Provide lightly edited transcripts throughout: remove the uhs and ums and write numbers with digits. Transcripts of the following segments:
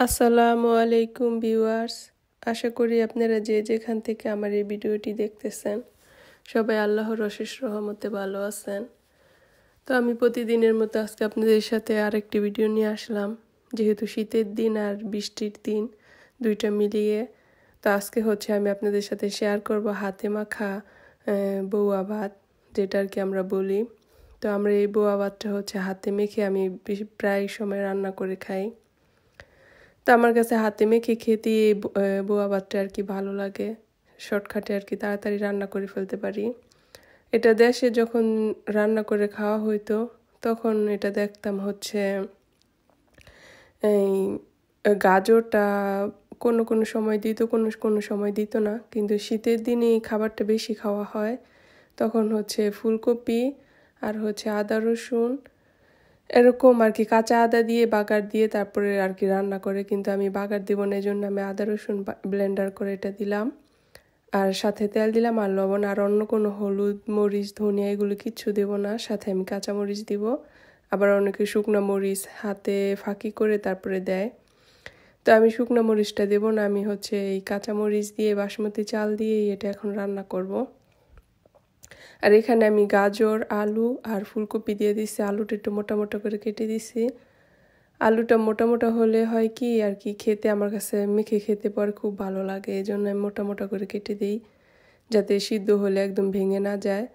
আসসালামু আলাইকুম ভিউয়ার্স। আশা করি আপনারা যে যেখান থেকে আমার এই ভিডিওটি দেখতেছেন সবাই আল্লাহর অশেষ রহমতে ভালো আছেন। তো আমি প্রতিদিনের মতো আজকে আপনাদের সাথে আরেকটি ভিডিও নিয়ে আসলাম, যেহেতু শীতের দিন আর বৃষ্টির দিন দুইটা মিলিয়ে। তো আজকে আমি আপনাদের সাথে শেয়ার করব হাতে মাখা বউয়া ভাত, যেটা আর কি আমরা বলি। তো আমরা এই বউয়া ভাতটা হাতে মেখে আমি প্রায় সময় রান্না করে খাই। তো আমার কাছে হাতে মেখে খেতে এই বোয়া ভাতটা আর কি ভালো লাগে। শর্টকাটে আর কি তাড়াতাড়ি রান্না করে ফেলতে পারি। এটা দেশে যখন রান্না করে খাওয়া হইতো তখন এটা দেখতাম এই গাজরটা কোনো কোনো সময় দিত, কোনো কোনো সময় দিত না, কিন্তু শীতের দিনে এই খাবারটা বেশি খাওয়া হয়। তখন ফুলকপি আর আদা রসুন এরকম আর কি কাঁচা আদা দিয়ে বাগার দিয়ে তারপরে আর কি রান্না করে, কিন্তু আমি বাগার দিব না, এই জন্য আমি আদা রসুন ব্লেন্ডার করে এটা দিলাম, আর সাথে তেল দিলাম আর লবণ, আর অন্য কোনো হলুদ মরিচ ধনিয়া এগুলো কিচ্ছু দেব না। সাথে আমি কাঁচা মরিচ দিব, আবার অনেকে শুকনো মরিচ হাতে ফাঁকি করে তারপরে দেয়। তো আমি শুকনো মরিচটা দেব না, আমি এই কাঁচা মরিচ দিয়ে বাসমতি চাল দিয়ে এটা এখন রান্না করব। আর এখানে আমি গাজর আলু আর ফুলকপি দিয়ে দিছি। আলুটা একটু মোটা মোটা করে কেটে দিছি। আলুটা মোটা মোটা হলে হয় কি আর কি খেতে আমার কাছে মেখে খেতে পরে খুব ভালো লাগে, এই জন্য আমি মোটা মোটা করে কেটে দিই, যাতে সিদ্ধ হলে একদম ভেঙে না যায়।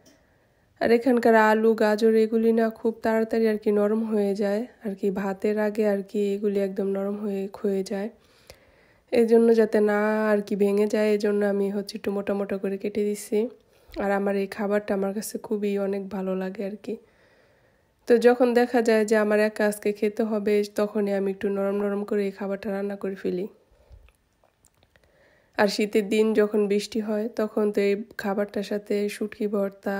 আর এখানকার আলু গাজর এগুলি না খুব তাড়াতাড়ি আর কি নরম হয়ে যায়, আর কি ভাতের আগে আর কি এগুলি একদম নরম হয়ে যায়। এই জন্য যাতে না আর কি ভেঙে যায়, এই জন্য আমি একটু মোটা মোটা করে কেটে দিচ্ছি। আর আমার এই খাবারটা আমার কাছে খুবই অনেক ভালো লাগে আর কি। তো যখন দেখা যায় যে আমার একা আজকে খেতে হবে, তখনই আমি একটু নরম নরম করে এই খাবারটা রান্না করে ফেলি। আর শীতের দিন যখন বৃষ্টি হয় তখন তো এই খাবারটার সাথে শুটকি ভর্তা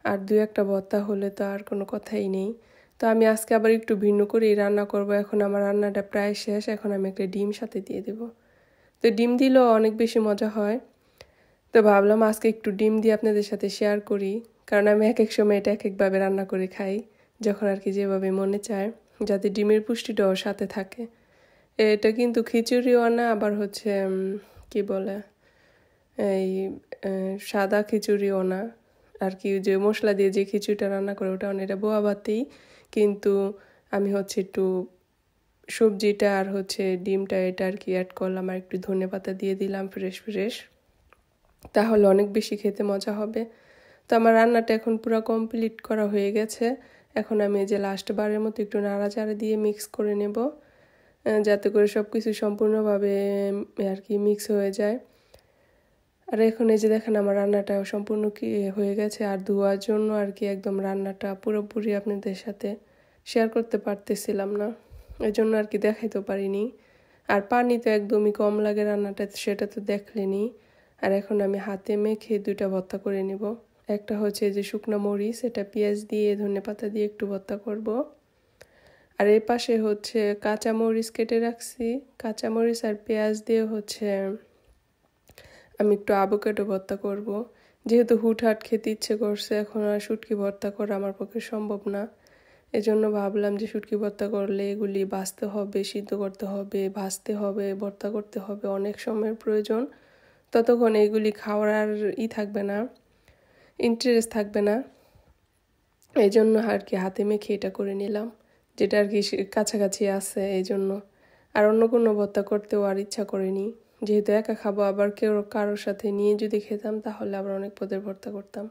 আর দু একটা ভর্তা হলে তো আর কোনো কথাই নেই। তো আমি আজকে আবার একটু ভিন্ন করেই রান্না করব। এখন আমার রান্নাটা প্রায় শেষ, এখন আমি একটা ডিম সাথে দিয়ে দেব। তো ডিম দিলেও অনেক বেশি মজা হয়। তো ভাবলাম আজকে একটু ডিম দিয়ে আপনাদের সাথে শেয়ার করি, কারণ আমি এক এক সময় এটা এক একভাবে রান্না করে খাই, যখন আর কি যেভাবে মনে চায়, যাতে ডিমের পুষ্টিটাও সাথে থাকে। এটা কিন্তু খিচুড়িও না, আবার কি বলে এই সাদা খিচুড়িও না আর কি, যে মশলা দিয়ে যে খিচুড়িটা রান্না করে ওটা এটা বোয়া ভাতেই, কিন্তু আমি একটু সবজিটা আর ডিমটা এটা আর কি অ্যাড করলাম, আর একটু ধনেপাতা দিয়ে দিলাম ফ্রেশ ফ্রেশ, তাহলে অনেক বেশি খেতে মজা হবে। তো আমার রান্নাটা এখন পুরো কমপ্লিট করা হয়ে গেছে। এখন আমি এই যে লাস্ট বারের মতো একটু নাড়াচাড়া দিয়ে মিক্স করে নেব, যাতে করে সব কিছু সম্পূর্ণভাবে আর কি মিক্স হয়ে যায়। আর এখন এই যে দেখেন আমার রান্নাটা সম্পূর্ণ কি হয়ে গেছে। আর ধোয়ার জন্য আর কি একদম রান্নাটা পুরোপুরি আপনাদের সাথে শেয়ার করতে পারতেছিলাম না, এই জন্য আর কি দেখাইতে পারিনি। আর পানি তো একদমই কম লাগে রান্নাটা, সেটা তো দেখলেনি। আর এখন আমি হাতে মেখে দুইটা ভর্তা করে নিব। একটা যে শুকনো মরিচ, এটা পেঁয়াজ দিয়ে ধনেপাতা দিয়ে একটু ভর্তা করব। আর এই পাশে কাঁচা মরিচ কেটে রাখছি, কাঁচা মরিচ আর পেঁয়াজ দিয়ে আমি একটু আভোকাডো ভর্তা করব। যেহেতু হুটহাট খেতে ইচ্ছে করছে, এখন আর শুটকি ভর্তা করা আমার পক্ষে সম্ভব না, এজন্য ভাবলাম যে শুটকি ভর্তা করলে এগুলি বাছতে হবে, সিদ্ধ করতে হবে, ভাজতে হবে, ভর্তা করতে হবে, অনেক সময়ের প্রয়োজন। ততক্ষণ এগুলি খাওয়ার আর থাকবে না, ইন্টারেস্ট থাকবে না, এই জন্য আর কি হাতে মেখে এটা করে নিলাম, যেটা আর কি কাছাকাছি আছে এই জন্য। আর অন্য কোনো ভর্তা করতেও আর ইচ্ছা করেনি, যেহেতু একা খাবো, আবার কারোর সাথে নিয়ে যদি খেতাম তাহলে আবার অনেক পদের ভর্তা করতাম।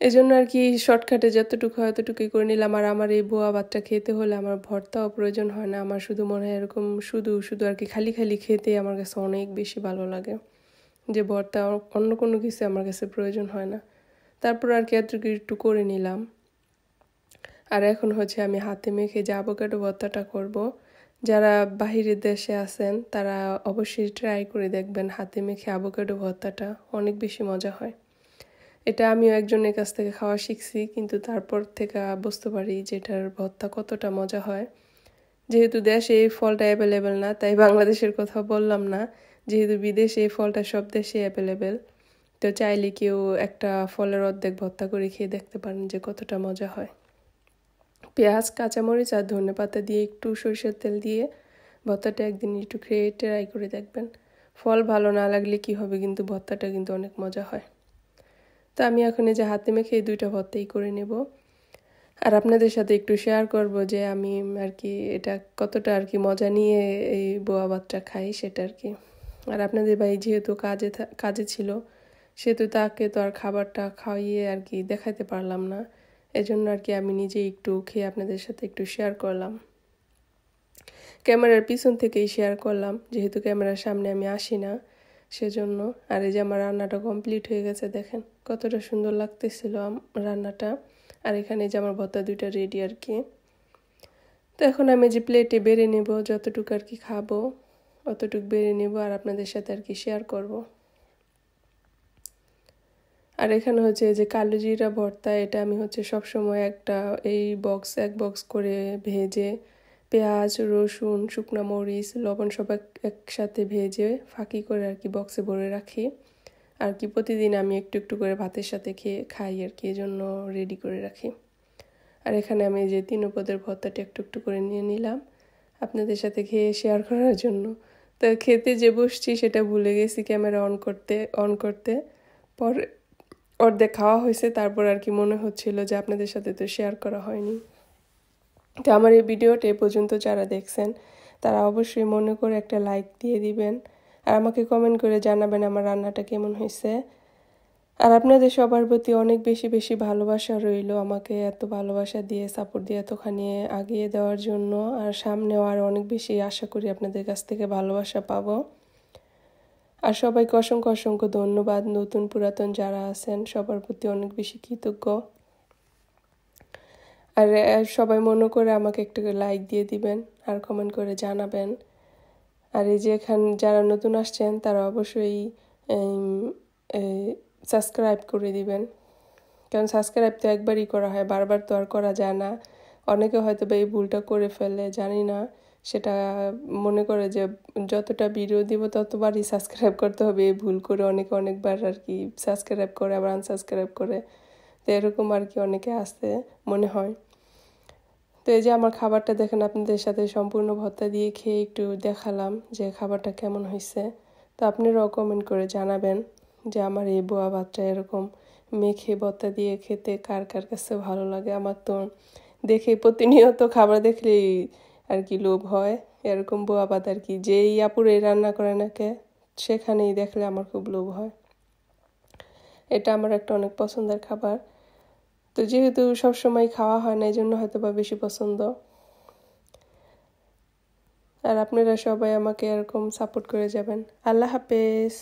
এই জন্য আর কি শর্টকাটে যতটুকু হয় ততটুকুই করে নিলাম। আর আমার এই বোয়া ভাতটা খেতে হলে আমার ভর্তাও প্রয়োজন হয় না, আমার শুধু মনে হয় এরকম শুধু শুধু আর কি খালি খালি খেতে আমার কাছে অনেক বেশি ভালো লাগে, যে ভর্তা অন্য কোনো কিছু আমার কাছে প্রয়োজন হয় না। তারপর আর কি এতটুকু একটু করে নিলাম। আর এখন আমি হাতে মেখে যে আভোকাডো ভর্তাটা করব। যারা বাহিরের দেশে আছেন তারা অবশ্যই ট্রাই করে দেখবেন, হাতে মেখে আভোকাডো ভর্তাটা অনেক বেশি মজা হয়। এটা আমিও একজনের কাছ থেকে খাওয়া শিখছি, কিন্তু তারপর থেকে বুঝতে পারি যে এটার ভর্তা কতটা মজা হয়। যেহেতু দেশে এই ফলটা অ্যাভেলেবেল না, তাই বাংলাদেশের কথা বললাম না, যেহেতু বিদেশে এই ফলটা সব দেশে অ্যাভেলেবেল। তো চাইলে কেউ একটা ফলের অর্ধেক ভর্তা করে খেয়ে দেখতে পারেন যে কতটা মজা হয়। পেঁয়াজ কাঁচামরিচ আর ধনেপাতা দিয়ে একটু সরিষার তেল দিয়ে ভর্তাটা একদিন একটু খেয়ে ট্রাই করে দেখবেন। ফল ভালো না লাগলে কি হবে, কিন্তু ভর্তাটা কিন্তু অনেক মজা হয়। তো আমি এখন এই যে হাতে মেখে এই 2টা ভর্তাই করে নেব, আর আপনাদের সাথে একটু শেয়ার করব যে আমি আর কি এটা কতটা আর কি মজা নিয়ে এই বোয়া ভাতটা খাই সেটা আর কি। আর আপনাদের ভাই যেহেতু কাজে ছিল, সেহেতু তাকে তো আর খাবারটা খাইয়ে আর কি দেখাতে পারলাম না, এজন্য আর কি আমি নিজে একটু খেয়ে আপনাদের সাথে একটু শেয়ার করলাম, ক্যামেরার পিছন থেকেই শেয়ার করলাম, যেহেতু ক্যামেরার সামনে আমি আসি না সেজন্য। আর এই যে আমার রান্নাটা কমপ্লিট হয়ে গেছে, দেখেন কতটা সুন্দর লাগতেছিল রান্নাটা। আর এখানে যে আমার ভর্তা 2টা রেডি আর কি। তো এখন আমি যে প্লেটে বেড়ে নেব, যতটুকু আর কি খাবো অতটুকু বেড়ে নেব আর আপনাদের সাথে আর কি শেয়ার করব। আর এখানে হচ্ছে যে কালো জিরা ভর্তা, এটা আমি হচ্ছে সবসময় এক বক্স করে ভেজে পেঁয়াজ, রসুন, শুকনো মরিচ, লবণ সব একসাথে ভেজে ফাঁকি করে আর কি বক্সে ভরে রাখি আর কি। প্রতিদিন আমি একটু একটু করে ভাতের সাথে খাই আর কি, এজন্য রেডি করে রাখি। আর এখানে আমি যে 3 পদের ভর্তাটা একটু একটু করে নিয়ে নিলাম আপনাদের সাথে খেয়ে শেয়ার করার জন্য। তো খেতে যে বসছি সেটা ভুলে গেছি ক্যামেরা অন করতে। পরে অর্ধেক খাওয়া হয়েছে, তারপর আর কি মনে হচ্ছিল যে আপনাদের সাথে তো শেয়ার করা হয়নি। তো আমার এই ভিডিওটা এ পর্যন্ত যারা দেখছেন তারা অবশ্যই মনে করে একটা লাইক দিয়ে দিবেন, আর আমাকে কমেন্ট করে জানাবেন আমার রান্নাটা কেমন হয়েছে। আর আপনাদের সবার প্রতি অনেক বেশি বেশি ভালোবাসা রইল, আমাকে এত ভালোবাসা দিয়ে সাপোর্ট দিয়ে এতখানি আগিয়ে দেওয়ার জন্য। আর সামনেও আর অনেক বেশি আশা করি আপনাদের কাছ থেকে ভালোবাসা পাবো। আর সবাইকে অসংখ্য অসংখ্য ধন্যবাদ, নতুন পুরাতন যারা আছেন সবার প্রতি অনেক বেশি কৃতজ্ঞ। আর সবাই মনে করে আমাকে একটু লাইক দিয়ে দিবেন আর কমেন্ট করে জানাবেন। আর এই যে এখানে যারা নতুন আসছেন তারা অবশ্যই সাবস্ক্রাইব করে দিবেন, কারণ সাবস্ক্রাইব তো একবারই করা হয়, বারবার তো আর করা যায় না। অনেকে হয়তো বা এই ভুলটা করে ফেলে, জানি না, সেটা মনে করে যে যতটা ভিডিও দিব ততবারই সাবস্ক্রাইব করতে হবে, এই ভুল করে অনেকবার আর কি সাবস্ক্রাইব করে আবার আনসাবস্ক্রাইব করে, তো এরকম আর কি অনেকে আসতে মনে হয়। তো এই যে আমার খাবারটা দেখেন, আপনাদের সাথে সম্পূর্ণ ভর্তা দিয়ে খেয়ে একটু দেখালাম যে খাবারটা কেমন হয়েছে। তো আপনারাও কমেন্ট করে জানাবেন যে আমার এই বোয়া ভাতটা এরকম মেখে ভর্তা দিয়ে খেতে কার কার কাছে ভালো লাগে। আমার তো দেখে প্রতিনিয়ত খাবার দেখলেই আর কি লোভ হয়, এরকম বোয়া ভাত আর কি যেই আপুরেই রান্না করে নাকি সেখানেই দেখলে আমার খুব লোভ হয়। এটা আমার একটা অনেক পছন্দের খাবার, তো যেহেতু সবসময় খাওয়া হয় না এই জন্য হয়তো বা বেশি পছন্দ। আর আপনারা সবাই আমাকে এরকম সাপোর্ট করে যাবেন। আল্লাহ হাফেজ।